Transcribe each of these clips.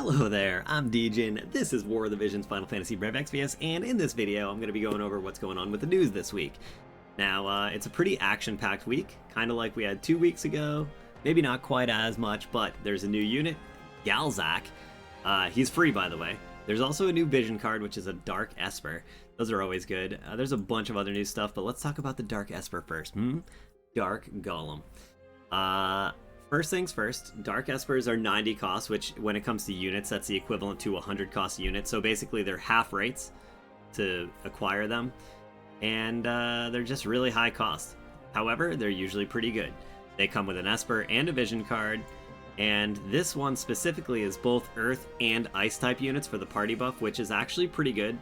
Hello there, I'm Dejin. This is War of the Visions Final Fantasy Rev Exvius, and in this video I'm going to be going over what's going on with the news this week. Now, it's a pretty action-packed week, kind of like we had 2 weeks ago. Maybe not quite as much, but there's a new unit, Gulzak. He's free, by the way. There's also a new vision card, which is a Dark Esper. Those are always good. There's a bunch of other new stuff, but let's talk about the Dark Esper first. Dark Golem. First things first, Dark Espers are 90 cost, which when it comes to units, that's the equivalent to 100 cost unit. So basically they're half rates to acquire them, and they're just really high cost. However, they're usually pretty good. They come with an Esper and a vision card, and this one specifically is both Earth and Ice type units for the party buff, which is actually pretty good.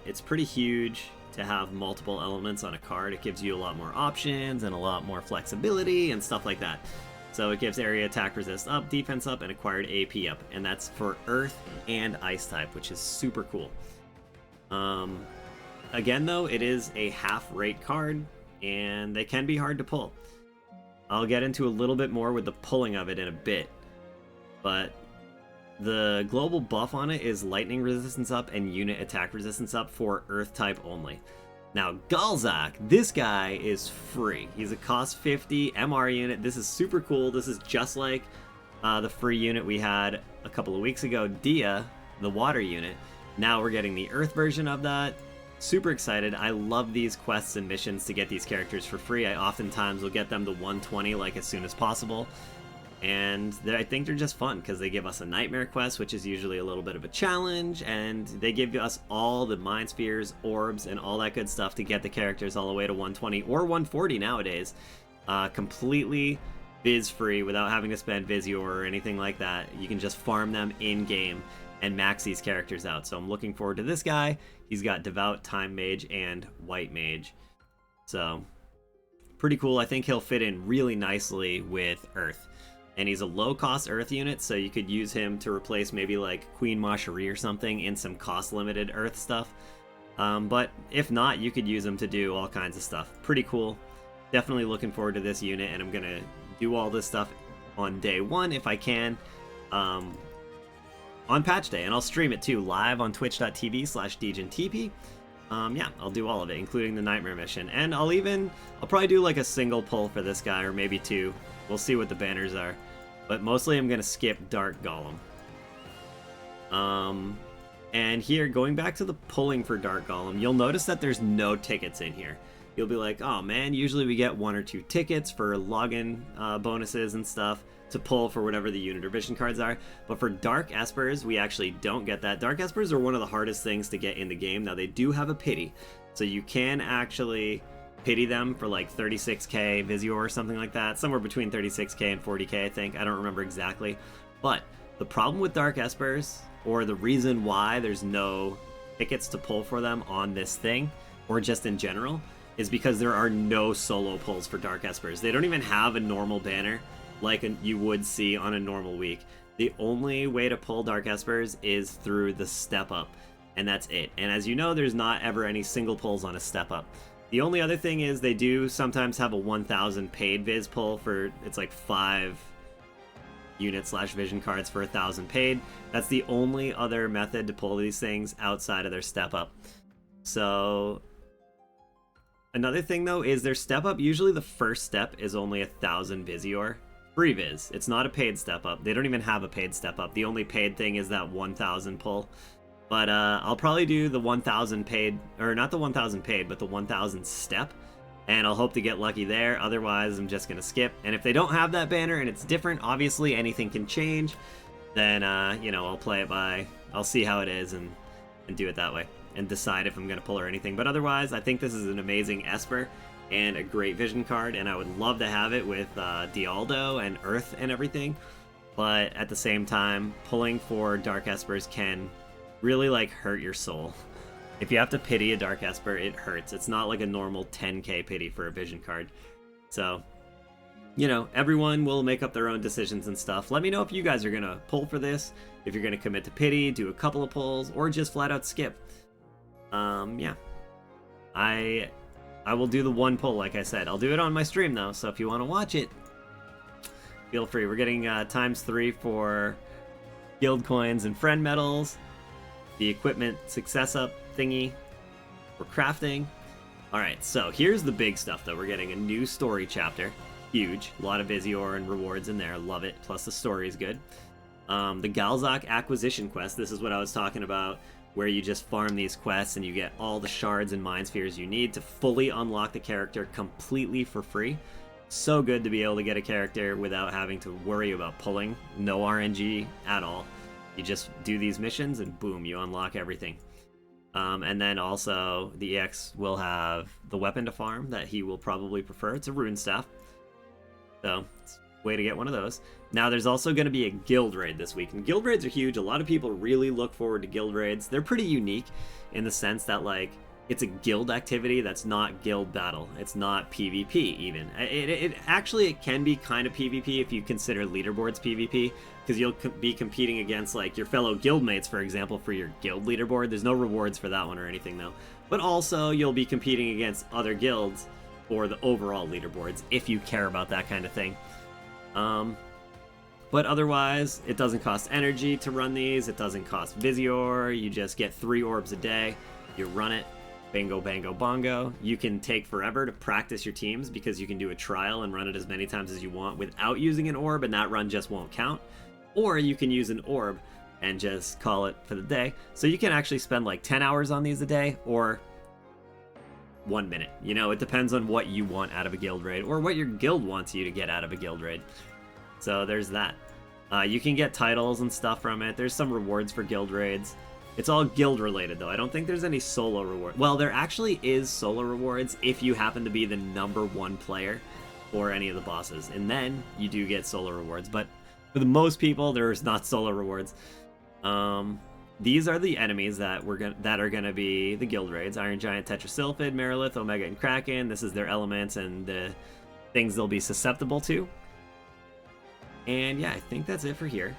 It's pretty huge to have multiple elements on a card. It gives you a lot more options and a lot more flexibility and stuff like that. So it gives area attack resist up, defense up, and acquired AP up, and that's for Earth and Ice type, which is super cool. Again though, it is a half rate card, and they can be hard to pull. I'll get into a little bit more with the pulling of it in a bit, but the global buff on it is lightning resistance up and unit attack resistance up for Earth type only. Now, Gulzak, this guy is free. He's a cost 50 MR unit. This is super cool. This is just like the free unit we had a couple of weeks ago, Dia, the water unit. Now we're getting the Earth version of that. Super excited. I love these quests and missions to get these characters for free. I oftentimes will get them to 120 like as soon as possible. And I think they're just fun because they give us a nightmare quest, which is usually a little bit of a challenge, and they give us all the mind spheres, orbs, and all that good stuff to get the characters all the way to 120 or 140 nowadays, completely viz free without having to spend Visior or anything like that. You can just farm them in game and max these characters out. So I'm looking forward to this guy. He's got Devout, Time Mage, and White Mage, so pretty cool. I think he'll fit in really nicely with Earth. And he's a low-cost Earth unit, so you could use him to replace maybe like Queen Macherie or something in some cost-limited Earth stuff. But if not, you could use him to do all kinds of stuff. Pretty cool. Definitely looking forward to this unit, and I'm going to do all this stuff on day one if I can, on patch day. And I'll stream it too, live on twitch.tv/DejanTP. Yeah, I'll do all of it, including the Nightmare mission. And I'll probably do like a single pull for this guy, or maybe two. We'll see what the banners are. But mostly I'm going to skip Dark Golem. And here, going back to the pulling for Dark Golem, you'll notice that there's no tickets in here. You'll be like, oh man, usually we get 1 or 2 tickets for login bonuses and stuff to pull for whatever the unit or vision cards are. But for Dark Espers, we actually don't get that. Dark Espers are one of the hardest things to get in the game. Now, they do have a pity, so you can actually pity them for like 36k Visior or something like that, somewhere between 36k and 40k, I think. I don't remember exactly. But the problem with Dark Espers, or the reason why there's no tickets to pull for them on this thing, or just in general, is because there are no solo pulls for Dark Espers. They don't even have a normal banner like you would see on a normal week. The only way to pull Dark Espers is through the step up, and that's it. And as you know, there's not ever any single pulls on a step up. The only other thing is they do sometimes have a 1,000 paid viz pull for, it's like 5 unit/vision cards for 1,000 paid. That's the only other method to pull these things outside of their step up. So another thing though is their step up, usually the first step is only 1,000 Visior. Free viz. It's not a paid step up. They don't even have a paid step up. The only paid thing is that 1,000 pull. But I'll probably do the 1,000 paid, or not the 1,000 paid, but the 1,000 step, and I'll hope to get lucky there. Otherwise, I'm just going to skip. And if they don't have that banner and it's different, obviously anything can change, then, you know, I'll play it by, I'll see how it is and do it that way, and decide if I'm going to pull or anything. But otherwise, I think this is an amazing Esper and a great vision card, and I would love to have it with Dialdo and Earth and everything. But at the same time, pulling for Dark Espers can really like hurt your soul. If you have to pity a Dark Esper, it hurts. It's not like a normal 10k pity for a vision card. So, you know, everyone will make up their own decisions and stuff. Let me know if you guys are gonna pull for this, if you're gonna commit to pity, do a couple of pulls, or just flat out skip. Yeah, I will do the one pull, like I said. I'll do it on my stream though, so if you want to watch it, feel free. We're getting ×3 for guild coins and friend medals, the equipment success up thingy for crafting. Alright, so here's the big stuff though. We're getting a new story chapter. Huge. A lot of Visior and rewards in there. Love it. Plus the story is good. The Gulzak acquisition quest. This is what I was talking about, where you just farm these quests and you get all the shards and mind spheres you need to fully unlock the character completely for free. So good to be able to get a character without having to worry about pulling. No RNG at all. You just do these missions and boom, you unlock everything. And then also the EX will have the weapon to farm that he will probably prefer. It's a rune staff. So it's a way to get one of those. Now there's also going to be a guild raid this week. And guild raids are huge. A lot of people really look forward to guild raids. They're pretty unique in the sense that like it's a guild activity that's not guild battle. It's not PvP even. It actually can be kind of PvP if you consider leaderboards PvP, because you'll be competing against like your fellow guildmates, for example, for your guild leaderboard. There's no rewards for that one or anything though. But also you'll be competing against other guilds for the overall leaderboards if you care about that kind of thing. But otherwise, it doesn't cost energy to run these. It doesn't cost Visior. You just get 3 orbs a day. You run it. Bingo, bango, bongo. You can take forever to practice your teams because you can do a trial and run it as many times as you want without using an orb, and that run just won't count. Or you can use an orb and just call it for the day. So you can actually spend like 10 hours on these a day or 1 minute. You know, it depends on what you want out of a guild raid or what your guild wants you to get out of a guild raid. So there's that. You can get titles and stuff from it. There's some rewards for guild raids. It's all guild related though. I don't think there's any solo reward. Well, there actually is solo rewards if you happen to be the #1 player for any of the bosses. And then you do get solo rewards. But for the most people, there's not solo rewards. These are the enemies that are gonna be the guild raids: Iron Giant, Tetrasylphid, Merilith, Omega, and Kraken. This is their elements and the things they'll be susceptible to. And yeah, I think that's it for here.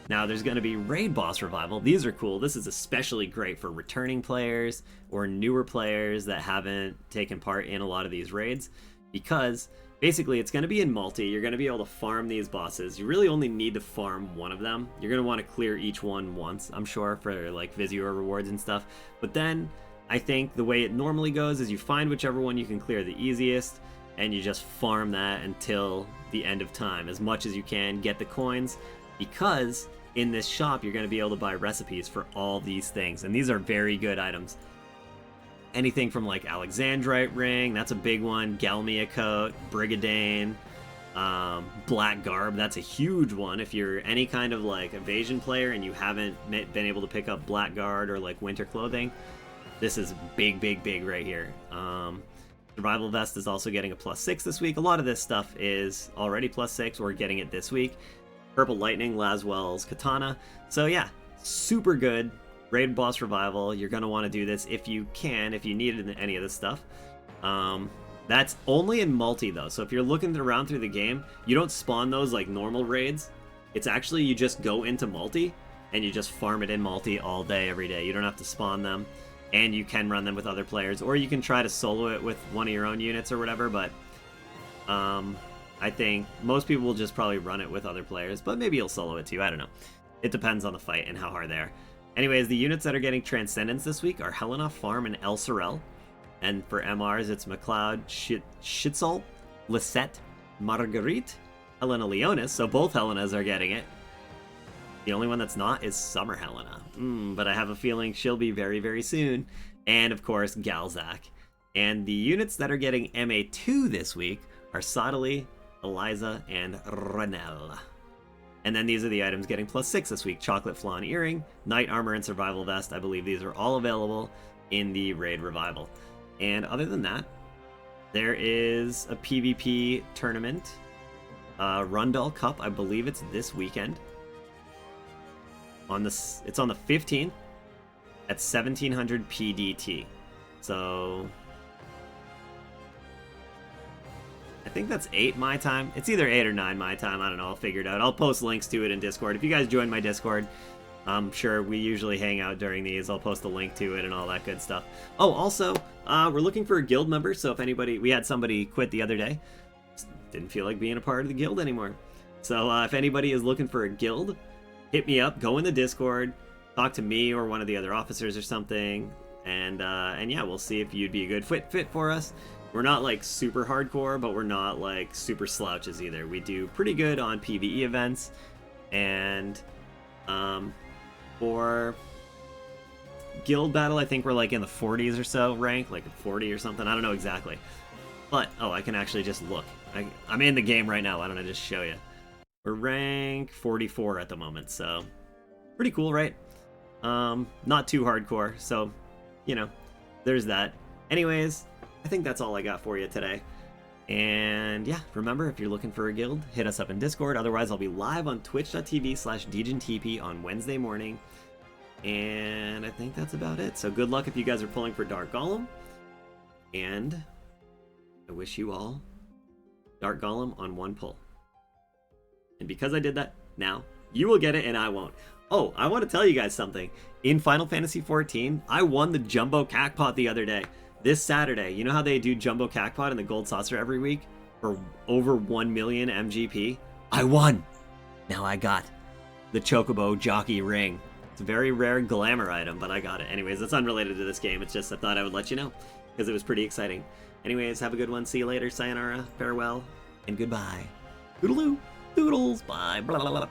Now there's going to be Raid Boss Revival. These are cool. This is especially great for returning players or newer players that haven't taken part in a lot of these raids, because basically it's going to be in multi. You're going to be able to farm these bosses. You really only need to farm one of them. You're going to want to clear each one once, I'm sure, for like Visior rewards and stuff. But then I think the way it normally goes is you find whichever one you can clear the easiest, and you just farm that until the end of time as much as you can, get the coins, because in this shop you're going to be able to buy recipes for all these things, and these are very good items. Anything from like Alexandrite ring, that's a big one, Galmia coat, Brigadane, Black Garb, that's a huge one. If you're any kind of like evasion player and you haven't been able to pick up Black Guard or like winter clothing, this is big right here. Survival Vest is also getting a +6 this week. A lot of this stuff is already +6. We're getting it this week. Purple Lightning, Laswell's Katana. So yeah, super good. Raid Boss Revival. You're going to want to do this if you can, if you need any of this stuff. That's only in multi though. So if you're looking around through the game, you don't spawn those like normal raids. It's actually, you just go into multi and you just farm it in multi all day, every day. You don't have to spawn them. And you can run them with other players, or you can try to solo it with one of your own units or whatever, but I think most people will just probably run it with other players, but maybe you'll solo it too, I don't know. It depends on the fight and how hard they are. Anyways, the units that are getting Transcendence this week are Helena, Farm, and El Sorel. And for MRs, it's McLeod, Schitzel, Lisette, Marguerite, Helena Leonis, so both Helenas are getting it. The only one that's not is Summer Helena. But I have a feeling she'll be very soon. And of course, Gulzak. And the units that are getting MA2 this week are Sottily, Eliza, and Renelle. And then these are the items getting +6 this week: Chocolate Flawn Earring, Knight Armor, and Survival Vest. I believe these are all available in the Raid Revival. And other than that, there is a PvP tournament. Rundle Cup, I believe it's this weekend. It's on the 15th at 1700 PDT. So I think that's 8 my time. It's either 8 or 9 my time. I don't know. I'll figure it out. I'll post links to it in Discord. If you guys join my Discord, I'm sure we usually hang out during these. I'll post a link to it and all that good stuff. Oh, also, we're looking for a guild member. So if anybody, we had somebody quit the other day. Didn't feel like being a part of the guild anymore. So if anybody is looking for a guild, hit me up, go in the Discord, talk to me or one of the other officers or something, and yeah, we'll see if you'd be a good fit for us. We're not like super hardcore, but we're not like super slouches either. We do pretty good on PvE events, and for guild battle, I think we're like in the 40s or so rank, like 40 or something. I don't know exactly. But, oh, I can actually just look. I'm in the game right now. Why don't I just show you? We're rank 44 at the moment, so pretty cool, right? Not too hardcore, so, you know, there's that. Anyways, I think that's all I got for you today. And yeah, remember, if you're looking for a guild, hit us up in Discord. Otherwise, I'll be live on twitch.tv/DegenTP on Wednesday morning. And I think that's about it. So good luck if you guys are pulling for Dark Golem. And I wish you all Dark Golem on one pull. And because I did that, now you will get it and I won't. Oh, I want to tell you guys something. In Final Fantasy XIV, I won the Jumbo Cacpot the other day. This Saturday, you know how they do Jumbo Cacpot in the Gold Saucer every week for over 1 million MGP? I won! Now I got the Chocobo Jockey Ring. It's a very rare glamour item, but I got it. Anyways, it's unrelated to this game. It's just I thought I would let you know because it was pretty exciting. Anyways, have a good one. See you later. Sayonara, farewell, and goodbye. Toodaloo, doodles, bye. Blah, blah, blah.